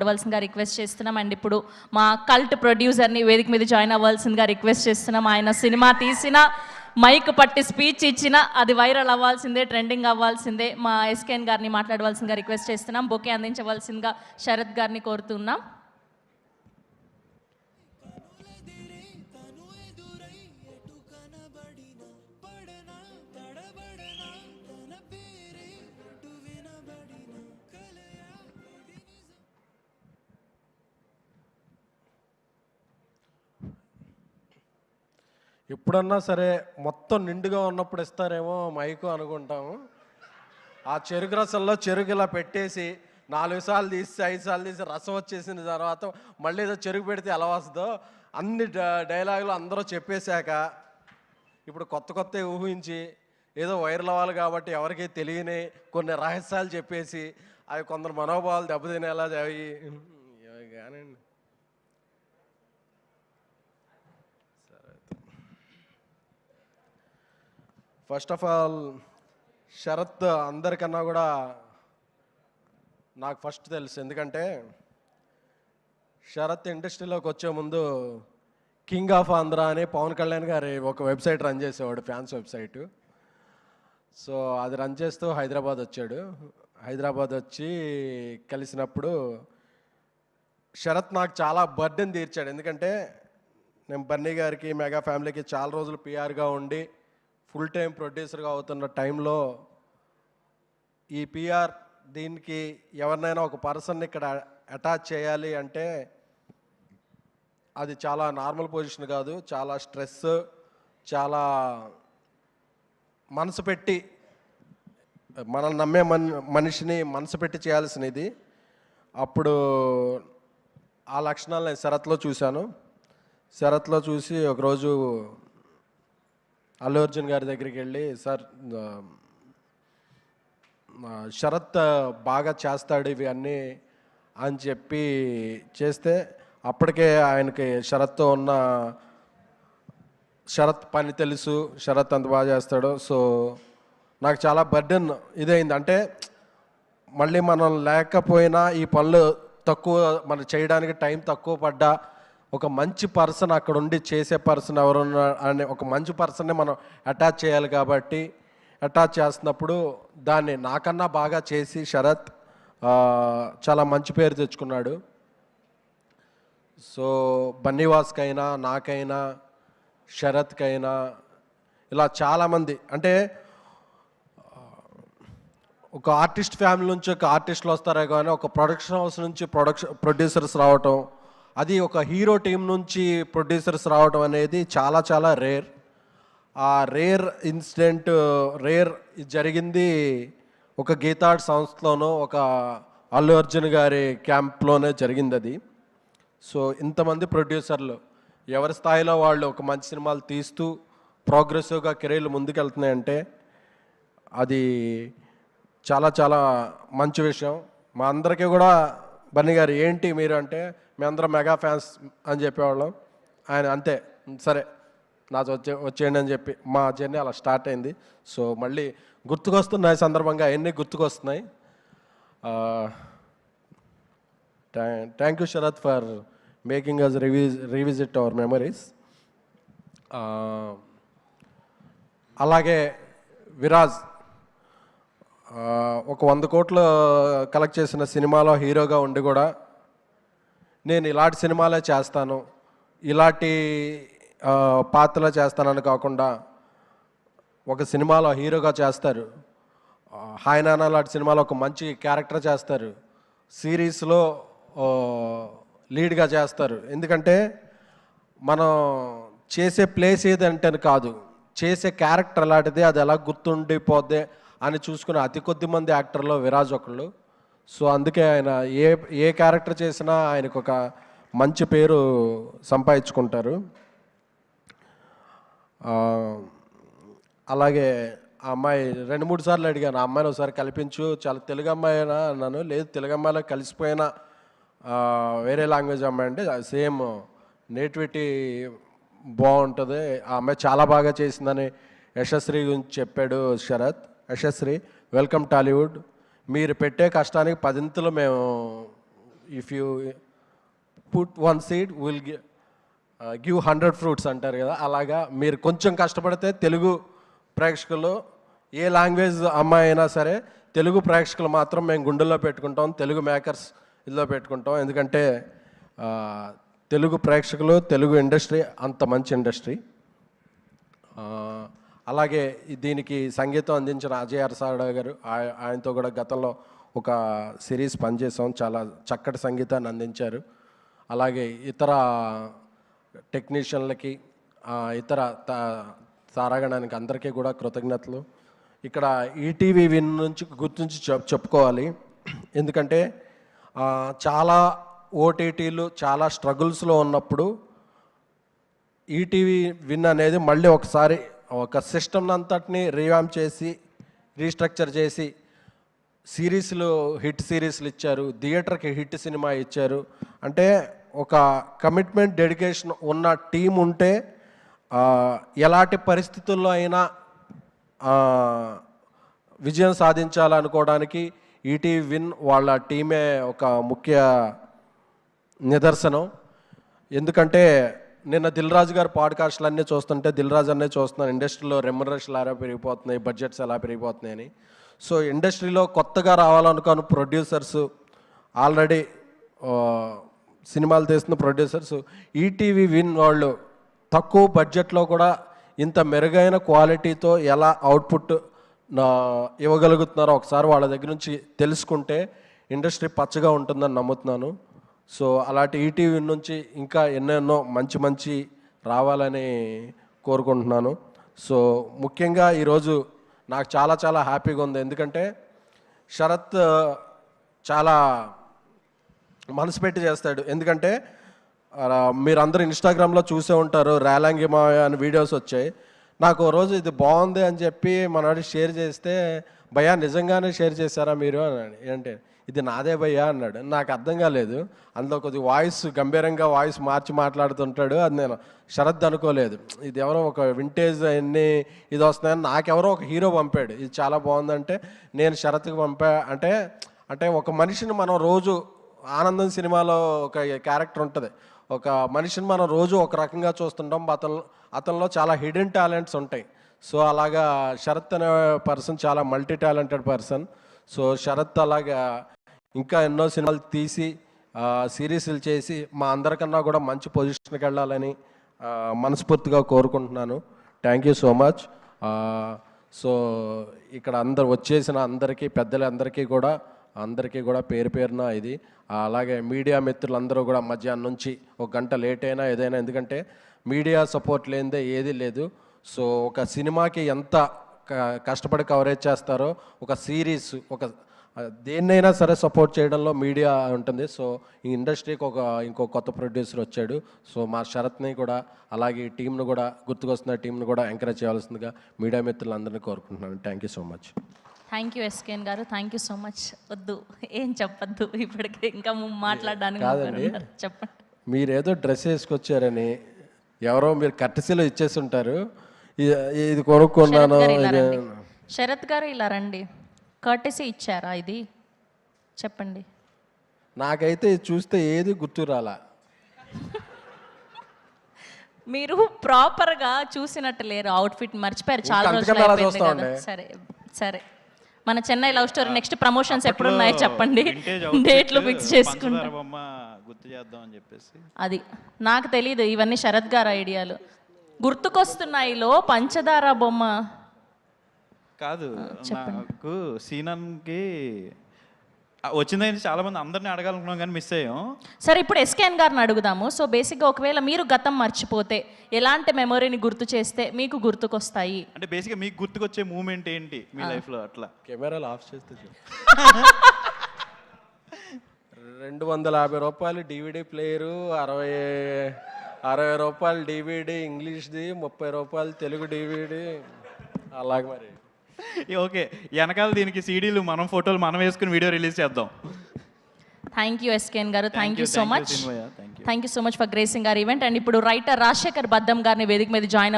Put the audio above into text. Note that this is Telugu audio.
అవ్వాల్సిందిగా రిక్వెస్ట్ చేస్తున్నాం. అండ్ ఇప్పుడు మా కల్ట్ ప్రొడ్యూసర్ని వేదిక మీద జాయిన్ అవ్వాల్సిందిగా రిక్వెస్ట్ చేస్తున్నాం. ఆయన సినిమా తీసిన మైక్ పట్టి స్పీచ్ ఇచ్చిన అది వైరల్ అవ్వాల్సిందే, ట్రెండింగ్ అవ్వాల్సిందే. మా ఎస్కేఎన్ గారిని మాట్లాడవలసిందిగా రిక్వెస్ట్ చేస్తున్నాం. బొకే అందించవలసిందిగా శరత్ గారిని కోరుతున్నాం. ఎప్పుడన్నా సరే మొత్తం నిండుగా ఉన్నప్పుడు ఇస్తారేమో మైకు అనుకుంటాము. ఆ చెరుకు రసంలో చెరుకు ఇలా పెట్టేసి 4 సార్లు తీసి 5 సార్లు తీసి రసం వచ్చేసిన తర్వాత మళ్ళీ ఏదో చెరుకు పెడితే ఎలా వస్తుందో అన్ని డైలాగులు అందరూ చెప్పేశాక ఇప్పుడు కొత్త ఊహించి ఏదో వైరల్ అవ్వాలి కాబట్టి ఎవరికి తెలియని కొన్ని రహస్యాలు చెప్పేసి అవి కొందరు మనోభావాలు దెబ్బతినేలా అవి కానండి. ఫస్ట్ ఆఫ్ ఆల్ శరత్ అందరికన్నా కూడా నాకు ఫస్ట్ తెలుసు. ఎందుకంటే శరత్ ఇండస్ట్రీలోకి వచ్చే ముందు కింగ్ ఆఫ్ ఆంధ్ర అని పవన్ కళ్యాణ్ గారి ఒక వెబ్సైట్ రన్ చేసేవాడు, ఫ్యాన్స్ వెబ్సైటు. సో అది రన్ చేస్తూ హైదరాబాద్ వచ్చాడు. హైదరాబాద్ వచ్చి కలిసినప్పుడు శరత్ నాకు చాలా బర్డెన్ తీర్చాడు. ఎందుకంటే నేను బన్నీ గారికి మెగా ఫ్యామిలీకి చాలా రోజులు పిఆర్గా ఉండి ఫుల్ టైం ప్రొడ్యూసర్గా అవుతున్న టైంలో ఈ పిఆర్ దీనికి ఎవరినైనా ఒక పర్సన్ని ఇక్కడ అటాచ్ చేయాలి అంటే అది చాలా నార్మల్ పొజిషన్ కాదు. చాలా స్ట్రెస్, చాలా మనసు పెట్టి మనల్ని నమ్మే మనిషిని మనసు పెట్టి చేయాల్సినది. అప్పుడు ఆ లక్షణాలు నేను శరత్లో చూశాను. శరత్లో చూసి ఒకరోజు అల్లు అర్జున్ గారి దగ్గరికి వెళ్ళి, సార్ శరత్ బాగా చేస్తాడు ఇవి అన్నీ అని చెప్పి చేస్తే అప్పటికే ఆయనకి శరత్తో ఉన్న శరత్ పని తెలుసు, శరత్ అంత బాగా చేస్తాడు. సో నాకు చాలా బర్డెన్ ఇదైంది. అంటే మళ్ళీ మనం లేకపోయినా ఈ పనులు తక్కువ మనం చేయడానికి టైం తక్కువ పడ్డా ఒక మంచి పర్సన్ అక్కడ ఉండి చేసే పర్సన్ ఎవరున్నా అనే ఒక మంచి పర్సన్ని మనం అటాచ్ చేయాలి. కాబట్టి అటాచ్ చేస్తున్నప్పుడు దాన్ని నాకన్నా బాగా చేసి శరత్ చాలా మంచి పేరు తెచ్చుకున్నాడు. సో బన్నీవాస్కైనా, నాకైనా, శరత్కైనా ఇలా చాలామంది, అంటే ఒక ఆర్టిస్ట్ ఫ్యామిలీ నుంచి ఒక ఆర్టిస్టులు వస్తారే కానీ ఒక ప్రొడక్షన్ హౌస్ నుంచి ప్రొడ్యూసర్స్ రావటం, అది ఒక హీరో టీం నుంచి ప్రొడ్యూసర్స్ రావడం అనేది చాలా చాలా రేర్. ఆ రేర్ ఇన్సిడెంట్ జరిగింది ఒక గీతాడ్ సంస్థలోనో ఒక అల్లు అర్జున్ గారి క్యాంప్లోనే జరిగింది అది. సో ఇంతమంది ప్రొడ్యూసర్లు ఎవరి స్థాయిలో వాళ్ళు ఒక మంచి సినిమాలు తీస్తూ ప్రోగ్రెసివ్గా కెరీర్లు ముందుకెళ్తున్నాయంటే అది చాలా చాలా మంచి విషయం. మా అందరికీ కూడా బన్నీ గారు ఏంటి మీరు అంటే మేమందరం మెగా ఫ్యాన్స్ అని చెప్పేవాళ్ళం. ఆయన అంతే సరే నాతో వచ్చేయండి అని చెప్పి మా జర్నీ అలా స్టార్ట్ అయింది. సో మళ్ళీ గుర్తుకొస్తున్నాయి సందర్భంగా ఎన్ని గుర్తుకొస్తున్నాయి. Thank you Sharath for making us revisit our memories. అలాగే విరాజ్ ఒక 100 కోట్లు కలెక్ట్ చేసిన సినిమాలో హీరోగా ఉండి కూడా నేను ఇలాంటి సినిమాలే చేస్తాను, ఇలాంటి పాత్రలే చేస్తానని కాకుండా ఒక సినిమాలో హీరోగా చేస్తారు, హాయ్ నాన్న లాంటి సినిమాలో ఒక మంచి క్యారెక్టర్ చేస్తారు, సిరీస్లో లీడ్గా చేస్తారు. ఎందుకంటే మనం చేసే ప్లేస్ ఏదంటే కాదు, చేసే క్యారెక్టర్ అలాంటిదే, అది ఎలా గుర్తుండిపోద్ది అని చూసుకునే అతి కొద్ది మంది యాక్టర్లో విరాజ్ ఒకళ్ళు. సో అందుకే ఆయన ఏ క్యారెక్టర్ చేసినా ఆయనకు ఒక మంచి పేరు సంపాదించుకుంటారు. అలాగే ఆ అమ్మాయి 2-3 సార్లు అడిగాను, ఆ అమ్మాయిని ఒకసారి కల్పించు, చాలా తెలుగు అమ్మాయినా అన్నాను. లేదు తెలుగు అమ్మాయిలో కలిసిపోయిన వేరే లాంగ్వేజ్ అమ్మాయి అంటే సేమ్ నేటివిటీ బాగుంటుంది, ఆ అమ్మాయి చాలా బాగా చేసిందని యశశ్రీ గురించి చెప్పాడు శరత్. యశశ్రీ వెల్కమ్ టాలీవుడ్, మీరు పెట్టే కష్టానికి 10ంతలు మేము if you put 1 seed will give 100 fruits అంటారు కదా, అలాగా మీరు కొంచెం కష్టపడితే తెలుగు ప్రేక్షకులు ఏ లాంగ్వేజ్ అమ్మాయి అయినా సరే తెలుగు ప్రేక్షకులు మాత్రం మేము గుండెల్లో పెట్టుకుంటాం, తెలుగు మేకర్స్ ఇల్లో పెట్టుకుంటాం. ఎందుకంటే తెలుగు ప్రేక్షకులు, తెలుగు ఇండస్ట్రీ అంత మంచి ఇండస్ట్రీ. అలాగే దీనికి సంగీతం అందించిన అజయ్ అర్సాడా గారు, ఆయనతో కూడా గతంలో ఒక సిరీస్ పనిచేసాం, చాలా చక్కటి సంగీతాన్ని అందించారు. అలాగే ఇతర టెక్నీషియన్లకి, ఇతర తారాగణానికి అందరికీ కూడా కృతజ్ఞతలు. ఇక్కడ ఈటీవీ విన్ నుంచి గుర్తించి చెప్పుకోవాలి. ఎందుకంటే చాలా ఓటీటీలు చాలా స్ట్రగుల్స్లో ఉన్నప్పుడు ఈటీవీ విన్ అనేది మళ్ళీ ఒకసారి ఒక సిస్టమ్ అంతటిని రీవామ్ చేసి రీస్ట్రక్చర్ చేసి సిరీస్లు, హిట్ సిరీస్లు ఇచ్చారు, థియేటర్కి హిట్ సినిమా ఇచ్చారు. అంటే ఒక కమిట్మెంట్, డెడికేషన్ ఉన్న టీం ఉంటే ఎలాంటి పరిస్థితుల్లో అయినా విజయం సాధించాలనుకోవడానికి ఈటీవీ విన్ వాళ్ళ టీమే ఒక ముఖ్య నిదర్శనం. ఎందుకంటే నిన్న దిల్ రాజు గారు పాడ్కాస్ట్లు అన్నీ చూస్తుంటే దిల్ రాజు అన్నీ చూస్తున్నాను, ఇండస్ట్రీలో రెమ్యునరేషన్లు ఎలా పెరిగిపోతున్నాయి, బడ్జెట్స్ ఎలా పెరిగిపోతున్నాయని. సో ఇండస్ట్రీలో కొత్తగా రావాలనుకున్న ప్రొడ్యూసర్స్, ఆల్రెడీ సినిమాలు తీస్తున్న ప్రొడ్యూసర్స్ ఈటీవీ విన్ వాళ్ళు తక్కువ బడ్జెట్లో కూడా ఇంత మెరుగైన క్వాలిటీతో ఎలా అవుట్పుట్ ఇవ్వగలుగుతున్నారో ఒకసారి వాళ్ళ దగ్గర నుంచి తెలుసుకుంటే ఇండస్ట్రీ పచ్చగా ఉంటుందని నమ్ముతున్నాను. సో అలాంటి ఈటీవీ నుంచి ఇంకా ఎన్నెన్నో మంచి రావాలని కోరుకుంటున్నాను. సో ముఖ్యంగా ఈరోజు నాకు చాలా హ్యాపీగా ఉంది. ఎందుకంటే శరత్ చాలా మనసు పెట్టి చేస్తాడు. ఎందుకంటే మీరందరూ ఇన్స్టాగ్రామ్లో చూసే ఉంటారు, రేలంగి మావయ్య అని వీడియోస్ వచ్చాయి. నాకు ఓ రోజు ఇది బాగుంది అని చెప్పి మనవాడి షేర్ చేస్తే, భయ్యా నిజంగానే షేర్ చేశారా మీరు అన్నాడు. ఏంటంటే ఇది నాదే భయ్యా అన్నాడు. నాకు అర్థం కాలేదు. అందులో కొద్ది వాయిస్ గంభీరంగా వాయిస్ మార్చి మాట్లాడుతుంటాడు. అది నేను శరత్ అనుకోలేదు. ఇది ఎవరో ఒక వింటేజ్ అన్నీ ఇది వస్తున్నాయని నాకెవరో ఒక హీరో పంపాడు, ఇది చాలా బాగుందంటే నేను శరత్కి పంపా. అంటే ఒక మనిషిని మనం రోజు ఆనందం సినిమాలో ఒక క్యారెక్టర్ ఉంటుంది, ఒక మనిషిని మనం రోజు ఒక రకంగా చూస్తుంటాం, అతనిలో చాలా హిడెన్ టాలెంట్స్ ఉంటాయి. సో అలాగా శరత్ అనే పర్సన్ చాలా multi talented person. So Sharath అలాగా ఇంకా ఎన్నో సినిమాలు తీసి సిరీస్లు చేసి మా అందరికన్నా కూడా మంచి పొజిషన్కి వెళ్ళాలని మనస్ఫూర్తిగా కోరుకుంటున్నాను. Thank you so much. So ఇక్కడ అందరు వచ్చేసిన అందరికీ, పెద్దలందరికీ కూడా పేరు పేరున ఇది. అలాగే మీడియా మిత్రులందరూ కూడా మధ్యాహ్నం నుంచి ఒక గంట లేట్ అయినా ఏదైనా, ఎందుకంటే మీడియా సపోర్ట్ లేనిదే ఏది లేదు. సో ఒక సినిమాకి ఎంత కష్టపడి కవరేజ్ చేస్తారో, ఒక సిరీస్, ఒక దేన్నైనా సరే సపోర్ట్ చేయడంలో మీడియా ఉంటుంది. సో ఈ ఇండస్ట్రీకి ఇంకో కొత్త ప్రొడ్యూసర్ వచ్చాడు. సో మా శరత్ని కూడా, అలాగే ఈ టీంను కూడా, గుర్తుకొస్తున్న టీంను కూడా ఎంకరేజ్ చేయాల్సిందిగా మీడియా మిత్రులందరినీ కోరుకుంటున్నాను. Thank you so much. Thank you SKN garu, thank you so much. వద్దు, ఏం చెప్పద్దు ఇప్పటికి, ఇంకా మాట్లాడడానికి కాదండి. చెప్పండి. మీరేదో డ్రెస్ వేసుకొచ్చారని ఎవరో మీరు కట్టెసీలో ఇచ్చేసి ఉంటారు, ఇది కొనుక్కున్నాను. శరత్ గారు ఇలా రండి, కర్టెసీ ఇచ్చారా ఇది చెప్పండి. నాకైతే ఇది చూస్తే ఏది గుర్తు రాలా. మీరు ప్రాపర్గా చూసినట్టు లేరు, అవుట్ఫిట్ మర్చిపోయారు, చాలా రోజులు అయిపోయింది కదా. సరే మన Chennai love story next promotions ఎప్పుడు ఉన్నాయో చెప్పండి, డేట్లు ఫిక్స్ చేసుకుంటాం. అది నాకు తెలీదు, ఇవన్నీ శరత్ గారు ఐడియాలు. గుర్తుకొస్తున్నాయిలో పంచదార బొమ్మ కాదు, నాకు సీనన్కి వచ్చిందని చాలా మంది అందరినీ అడగాలనుకున్నాం కానీ మిస్ అయ్యాం. సరే ఇప్పుడు ఎస్కేఎన్ గారిని అడుగుదాము. సో బేసిక్గా ఒకవేళ మీరు గతం మర్చిపోతే ఎలాంటి మెమొరీని గుర్తు చేస్తే మీకు గుర్తుకొస్తాయి? అంటే బేసిక్గా మీకు గుర్తుకొచ్చే మూమెంట్ ఏంటి మీ లైఫ్లో? అట్లా కెమెరాలు ఆఫ్ చేస్తే 250 రూపాయలు డివిడి ప్లేయరు, 60 రూపాయలు డివిడి ఇంగ్లీష్ది, 30 రూపాయలు తెలుగు డివిడి, అలాగే మరి. ఓకే, వెనకాల దీనికి సీడీలు మనం ఫోటోలు మనం వేసుకుని వీడియో రిలీజ్ చేద్దాం. Thank you SKN garu, thank you so much. Thank you so much for gracing our event. And ఇప్పుడు రైటర్ రాజశేఖర్ బద్దం గారిని వేదిక మీద జాయిన్